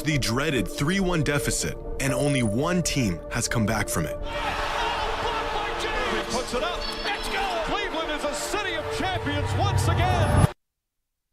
The dreaded 3-1 deficit, and only one team has come back from it. He puts it up. Let's go! Cleveland is a city of champions once again.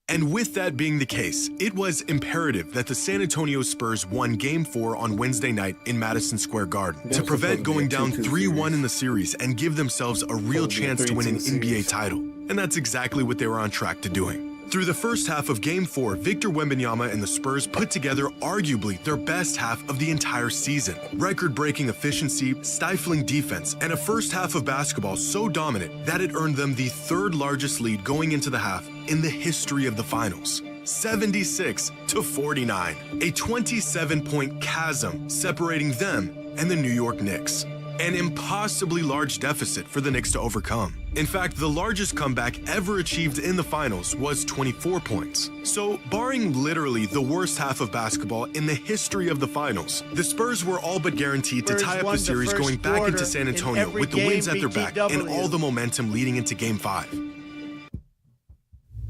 And with that being the case, it was imperative that the San Antonio Spurs won Game 4 on Wednesday night in Madison Square Garden to prevent going down 3-1 in the series and give themselves a real chance to win an NBA title. And that's exactly what they were on track to doing. Through the first half of Game 4, Victor Wembanyama and the Spurs put together arguably their best half of the entire season. Record-breaking efficiency, stifling defense, and a first half of basketball so dominant that it earned them the third largest lead going into the half in the history of the finals. 76-49, a 27-point chasm separating them and the New York Knicks. An impossibly large deficit for the Knicks to overcome. In fact, the largest comeback ever achieved in the finals was 24 points. So, barring literally the worst half of basketball in the history of the finals, the Spurs were all but guaranteed to tie up the series going back into San Antonio with the wins at their back and all the momentum leading into Game 5.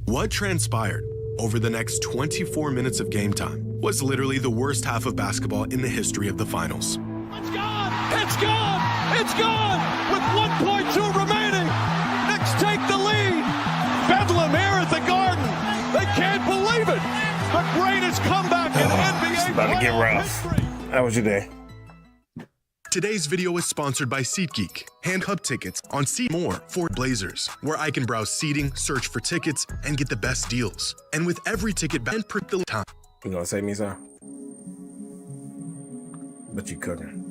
What transpired over the next 24 minutes of game time was literally the worst half of basketball in the history of the finals. It's gone! It's gone! It's gone! With 1.2 remaining, Knicks take the lead. Bedlam here at the Garden. They can't believe it. The greatest comeback in NBA About to get rough. history. How was your day? Today's video is sponsored by SeatGeek. Hand hub tickets on Seat More for Blazers, where I can browse seating, search for tickets, and get the best deals. And with every ticket and per the time. You gonna say me something? But you cooking.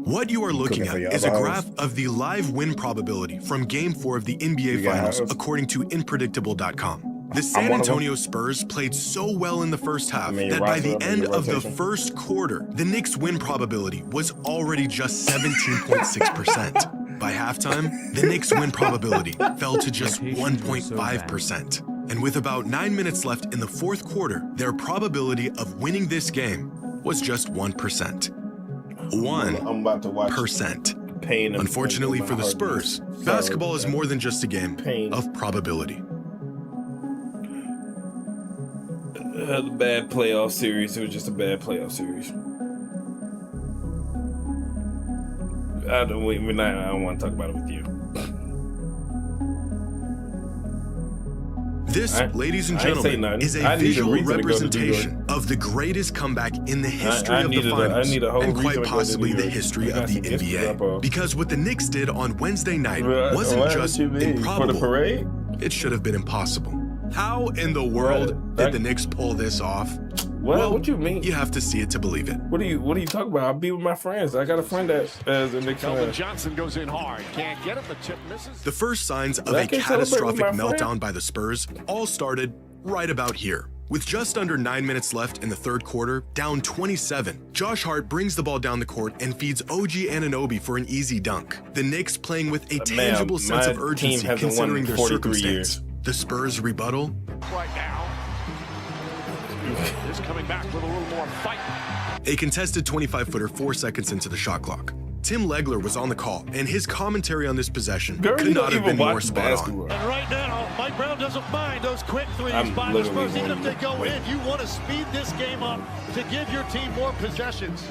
What you are looking Cooking for at is a y'all. graph of the live win probability from Game 4 of the NBA got Finals, house? according to Inpredictable.com. The San one of them. Antonio Spurs played so well in the first half mean, that your by the roster, end your of the rotation. first quarter, the Knicks' win probability was already just 17.6%. By halftime, the Knicks' win probability fell to just 1.5%. And with about 9 minutes left in the fourth quarter, their probability of winning this game was just 1%. I'm about to watch 1%. pain. Unfortunately for the Spurs, basketball is more than just a game of probability. The bad playoff series. It was just a bad playoff series. I don't want to talk about it with you. This, ladies and I ain't say gentlemen, nothing. is I a need a visual reason to go to New representation of the greatest comeback in the history of the finals, need a whole and reason quite to go to possibly New the York. history I got of the some gifts to drop NBA. off. Because what the Knicks did on Wednesday night What wasn't just you mean? improbable, For the parade? it should have been impossible. How in the world did the Knicks pull this off? Well, what you mean? You have to see it to believe it. What are you talking about? I'll be with my friends. I got a friend that is a Knicks Kelvin fan. Johnson goes in hard. Can't get it. The tip misses. The first signs of I a can't celebrate with catastrophic my friend. meltdown by the Spurs all started right about here. With just under 9 minutes left in the third quarter, down 27, Josh Hart brings the ball down the court and feeds OG Anunoby for an easy dunk. The Knicks playing with a tangible sense of my urgency team hasn't won considering in their 43 circumstance. years. The Spurs rebuttal. Right now. Is coming back with a little more fight. A contested 25-footer 4 seconds into the shot clock. Tim Legler was on the call, and his commentary on this possession Girl, could you not don't have been even more watch spot on. basketball. And right now, Mike Brown doesn't mind those quick threes I'm by the literally Spurs. Even if they go wait. in, you want to speed this game up to give your team more possessions.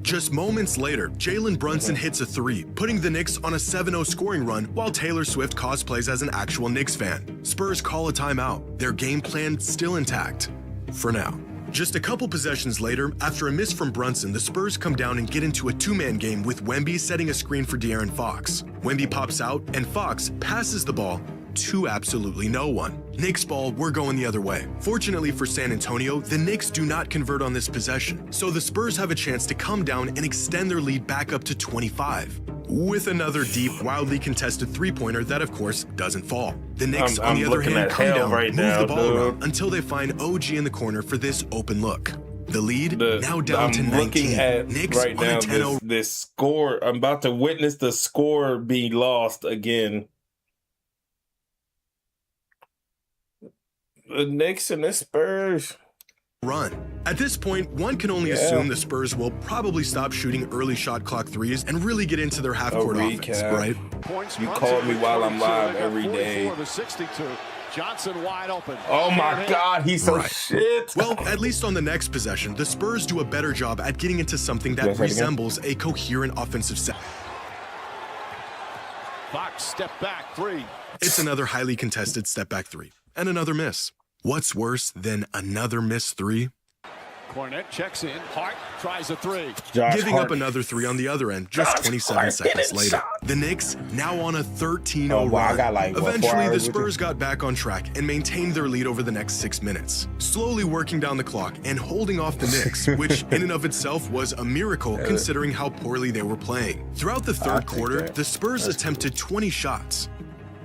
Just moments later, Jalen Brunson hits a three, putting the Knicks on a 7-0 scoring run while Taylor Swift cosplays as an actual Knicks fan. Spurs call a timeout, their game plan still intact. For now. Just a couple possessions later, after a miss from Brunson, the Spurs come down and get into a two-man game with Wemby setting a screen for De'Aaron Fox. Wemby pops out, and Fox passes the ball to absolutely no one. Knicks ball, we're going the other way. Fortunately for San Antonio, the Knicks do not convert on this possession, so the Spurs have a chance to come down and extend their lead back up to 25. With another deep, wildly contested three-pointer that, of course, doesn't fall. The Knicks, on the other hand, come down, move the ball around until they find OG in the corner for this open look. The lead now down to 19. Looking at Knicks right on now a 10-0. this score. I'm about to witness the score be lost again. The Knicks and the Spurs. Run. At this point, one can only assume the Spurs will probably stop shooting early shot clock threes and really get into their half-court offense, right? Points You Brunson call me with while I'm 22. live They got every 44 day. to 62. Johnson wide open. Oh my God, he's so shit. Well, at least on the next possession, the Spurs do a better job at getting into something that resembles a coherent offensive set. Fox step back three. It's another highly contested step back three and another miss. What's worse than another missed three? Cornette checks in. Hart tries a three. Giving up another three on the other end just 27 seconds later. The Knicks now on a 13-0 run. Eventually, the Spurs got back on track and maintained their lead over the next 6 minutes, slowly working down the clock and holding off the Knicks, which in and of itself was a miracle considering how poorly they were playing. Throughout the third quarter, the Spurs attempted 20 shots.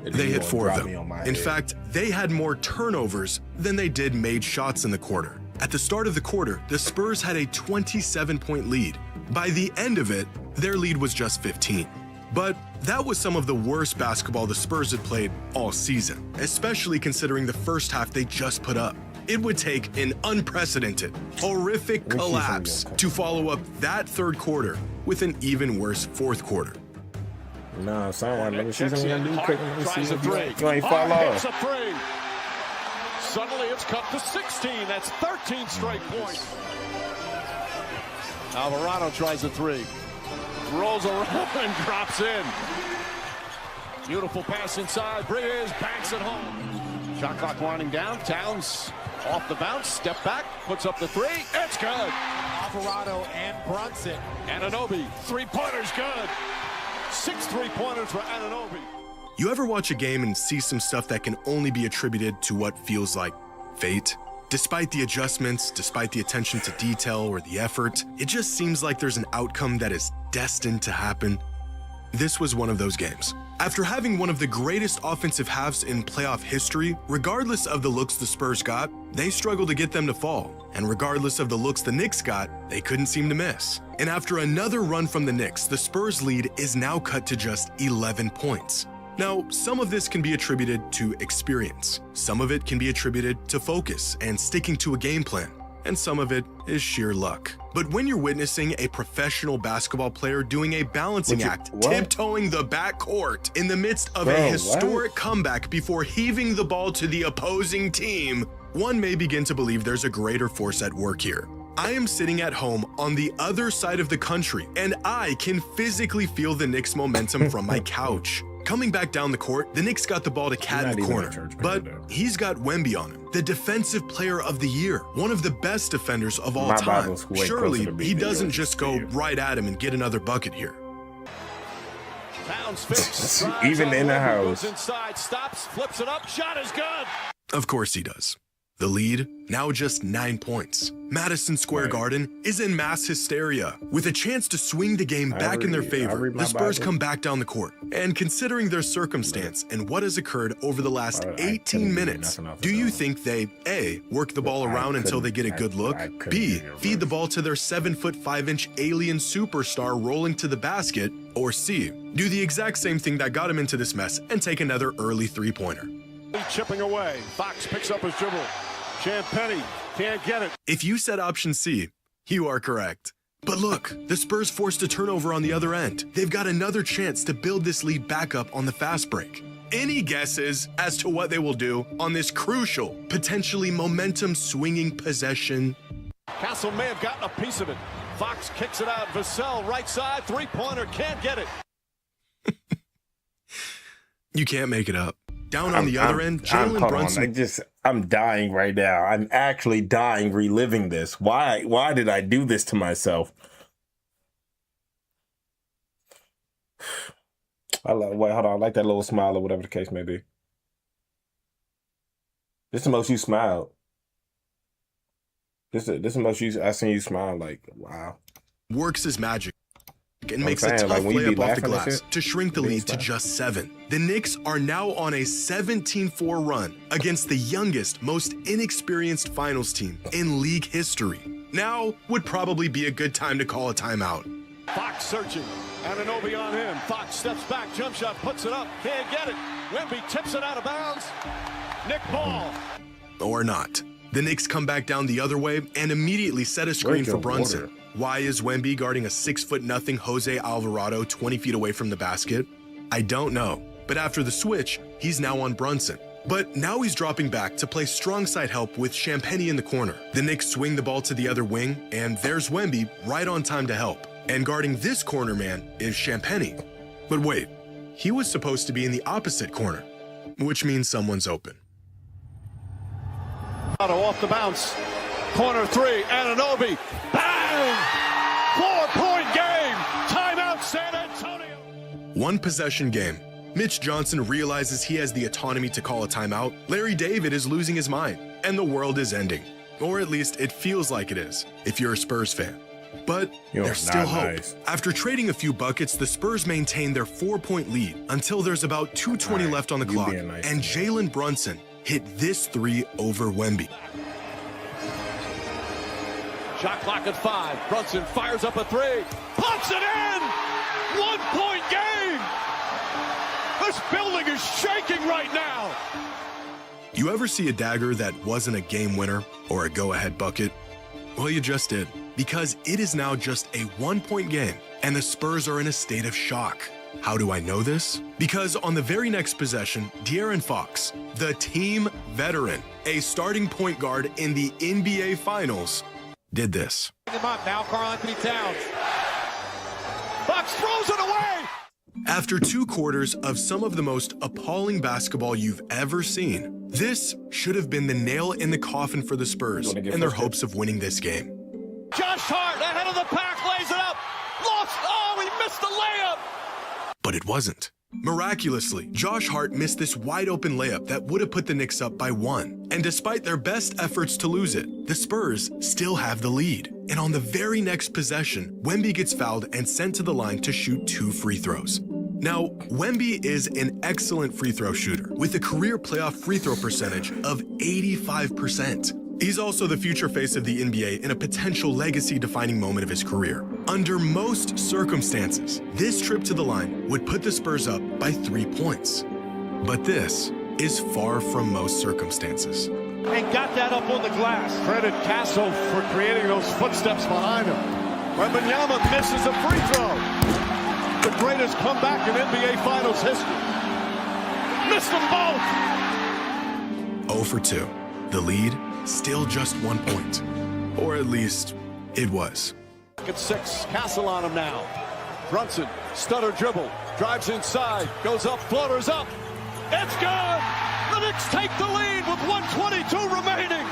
They hit 4 of them. In fact, they had more turnovers than they did made shots in the quarter. At the start of the quarter, the Spurs had a 27-point lead. By the end of it, their lead was just 15. But that was some of the worst basketball the Spurs had played all season, especially considering the first half they just put up. It would take an unprecedented, horrific collapse to follow up that third quarter with an even worse fourth quarter. No, someone let me see something gonna do quick. Let me see Tries a three. you ain't fall off. Hits a three. Suddenly it's cut to 16. That's 13 straight points. Alvarado tries a three. Rolls around and drops in. Beautiful pass inside. Bridges banks it home. Shot clock winding down. Towns off the bounce. Step back. Puts up the three. It's good. Alvarado and Brunson. Anunoby. Three-pointer's good. 6 3-pointers for Anunoby. You ever watch a game and see some stuff that can only be attributed to what feels like fate? Despite the adjustments, despite the attention to detail or the effort, it just seems like there's an outcome that is destined to happen. This was one of those games. After having one of the greatest offensive halves in playoff history, regardless of the looks the Spurs got, they struggled to get them to fall. And regardless of the looks the Knicks got, they couldn't seem to miss. And after another run from the Knicks, the Spurs lead is now cut to just 11 points. Now, some of this can be attributed to experience. Some of it can be attributed to focus and sticking to a game plan. And some of it is sheer luck. But when you're witnessing a professional basketball player doing a balancing act, tiptoeing the backcourt in the midst of a historic comeback before heaving the ball to the opposing team, one may begin to believe there's a greater force at work here. I am sitting at home on the other side of the country, and I can physically feel the Knicks' momentum from my couch. Coming back down the court, the Knicks got the ball to Cat in the corner, but he's got Wemby on him, the defensive player of the year, one of the best defenders of all time. Surely he doesn't just go right at him and get another bucket here. Even in the house. Inside, stops, flips it up, shot is good. Of course he does. The lead, now just 9 points. Madison Square Garden is in mass hysteria. With a chance to swing the game back in their favor, the Spurs come back down the court. And considering their circumstance and what has occurred over the last 18 minutes, do you think they, A, work the ball around until they get a good look, B, feed the ball to their 7'5" alien superstar rolling to the basket, or C, do the exact same thing that got him into this mess and take another early three-pointer? Chipping away. Fox picks up his dribble. Champagnie can't get it. If you said option C, you are correct. But look, the Spurs forced a turnover on the other end. They've got another chance to build this lead back up on the fast break. Any guesses as to what they will do on this crucial, potentially momentum-swinging possession? Castle may have gotten a piece of it. Fox kicks it out. Vassell, right side, three-pointer, can't get it. You can't make it up. Down on the other end, Jalen Brunson. I'm dying right now. I'm actually dying reliving this. Why did I do this to myself? Wait, hold on. I like that little smile or whatever the case may be. This is the most you smiled. This is the most I seen you smile like, wow. Works his magic and makes a tough layup off the glass to shrink the lead to just 7. The Knicks are now on a 17-4 run against the youngest, most inexperienced finals team in league history. Now would probably be a good time to call a timeout. Fox searching. Anunoby on him. Fox steps back, jump shot, puts it up, can't get it. Wemby tips it out of bounds. Nick Ball. Or not. The Knicks come back down the other way and immediately set a screen for Brunson. Why is Wemby guarding a 6'0" Jose Alvarado 20 feet away from the basket? I don't know. But after the switch, he's now on Brunson. But now he's dropping back to play strong side help with Champagny in the corner. The Knicks swing the ball to the other wing, and there's Wemby right on time to help. And guarding this corner man is Champagny. But wait, he was supposed to be in the opposite corner, which means someone's open. Off the bounce. Corner three, Anunoby. Bang! 4-point game. Timeout, San Antonio. One possession game. Mitch Johnson realizes he has the autonomy to call a timeout. Larry David is losing his mind, and the world is ending. Or at least it feels like it is, if you're a Spurs fan. But there's still hope. Nice. After trading a few buckets, the Spurs maintain their 4-point lead until there's about 2:20 left on the clock, nice and Jalen Brunson hit this three over Wemby. Shot clock at 5. Brunson fires up a three. Puts it in! 1-point game! This building is shaking right now! You ever see a dagger that wasn't a game winner or a go-ahead bucket? Well, you just did, because it is now just a 1-point game, and the Spurs are in a state of shock. How do I know this? Because on the very next possession, De'Aaron Fox, the team veteran, a starting point guard in the NBA Finals, did this. Him up now, Karl-Anthony Towns. Fox throws it away! After 2 quarters of some of the most appalling basketball you've ever seen, this should have been the nail in the coffin for the Spurs in their hopes of winning this game. Josh Hart ahead of the pack, lays it up. Lost. Oh, he missed the layup. But it wasn't. Miraculously, Josh Hart missed this wide-open layup that would have put the Knicks up by 1. And despite their best efforts to lose it, the Spurs still have the lead. And on the very next possession, Wemby gets fouled and sent to the line to shoot 2 free throws. Now, Wemby is an excellent free throw shooter with a career playoff free throw percentage of 85%. He's also the future face of the NBA in a potential legacy-defining moment of his career. Under most circumstances, this trip to the line would put the Spurs up by 3 points. But this is far from most circumstances. And got that up on the glass. Credit Castle for creating those footsteps behind him. Wembanyama misses a free throw. The greatest comeback in NBA Finals history. Missed them both. 0 for 2. The lead, still just 1 point. Or at least, it was. At 6, Castle on him now. Brunson, stutter dribble, drives inside, goes up, floaters up. It's good! The Knicks take the lead with 1:22 remaining.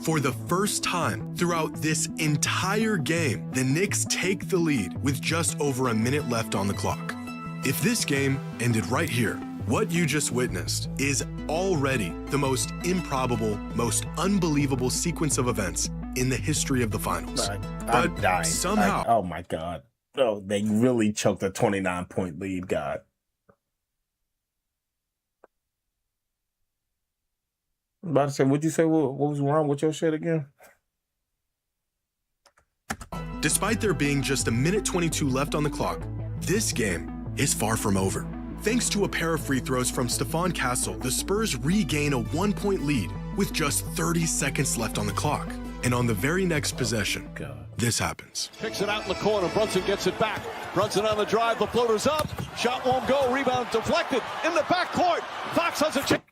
For the first time throughout this entire game, the Knicks take the lead with just over a minute left on the clock. If this game ended right here, what you just witnessed is already the most improbable, most unbelievable sequence of events in the history of the finals. I'm dying. Somehow, oh my God. Oh, they really choked a 29-point lead, God. I'm about to say, what'd you say? What was wrong with your shit again? despite there being just a minute 22 left on the clock, this game is far from over. Thanks to a pair of free throws from Stephon Castle, the Spurs regain a 1-point lead with just 30 seconds left on the clock. And on the very next possession, this happens. Kicks it out in the corner. Brunson gets it back. Brunson on the drive. The floater's up. Shot won't go. Rebound deflected in the backcourt. Fox has a chance.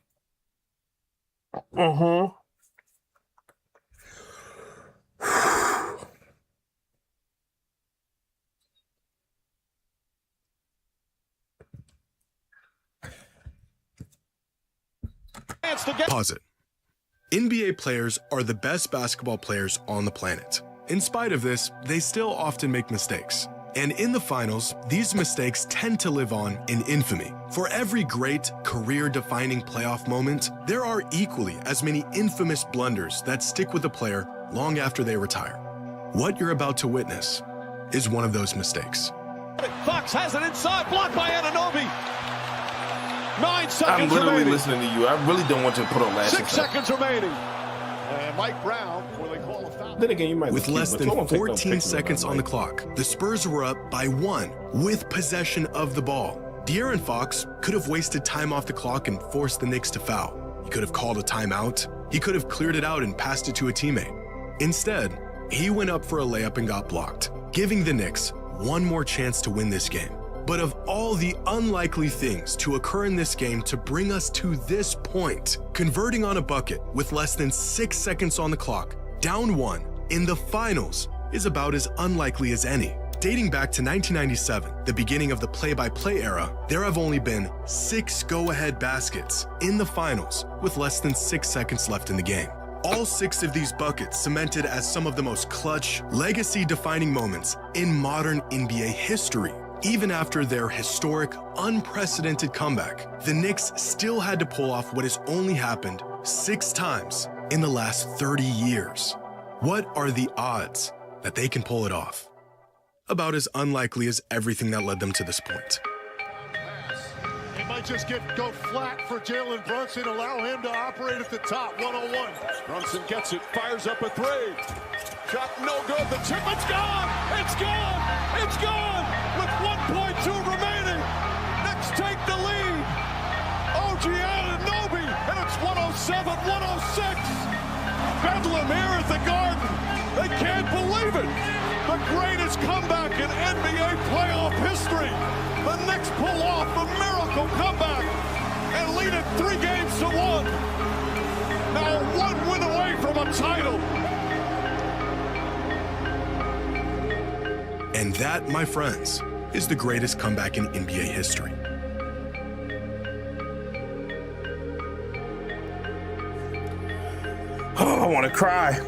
Pause it. NBA players are the best basketball players on the planet. In spite of this, they still often make mistakes. And in the finals, these mistakes tend to live on in infamy. For every great, career-defining playoff moment, there are equally as many infamous blunders that stick with a player long after they retire. What you're about to witness is one of those mistakes. Fox has it inside, blocked by Anunoby. 9 seconds I'm literally remaining. listening to you. I really don't want you to put on last. 6 seconds remaining. And Mike Brown, before they call a foul. Then again, you might With less than 14 seconds on the clock, the Spurs were up by 1 with possession of the ball. De'Aaron Fox could have wasted time off the clock and forced the Knicks to foul. He could have called a timeout. He could have cleared it out and passed it to a teammate. Instead, he went up for a layup and got blocked, giving the Knicks one more chance to win this game. But of all the unlikely things to occur in this game to bring us to this point, converting on a bucket with less than 6 seconds on the clock, down 1, in the finals is about as unlikely as any. Dating back to 1997, the beginning of the play-by-play era, there have only been 6 go-ahead baskets in the finals with less than 6 seconds left in the game. All 6 of these buckets cemented as some of the most clutch, legacy-defining moments in modern NBA history. Even after their historic, unprecedented comeback, the Knicks still had to pull off what has only happened 6 times in the last 30 years. What are the odds that they can pull it off? About as unlikely as everything that led them to this point. It might just go flat for Jalen Brunson, allow him to operate at the top, one-on-one. Brunson gets it, fires up a 3. Shot no good, the tip, it's gone! It's gone! It's gone! With 1.2 remaining, Knicks take the lead. OG Anunoby, and it's 107-106. Bedlam here at the Garden. They can't believe it. The greatest comeback in NBA playoff history. The Knicks pull off the miracle comeback and lead it 3 games to 1. Now 1 win away from a title. And that, my friends, is the greatest comeback in NBA history. Oh, I want to cry.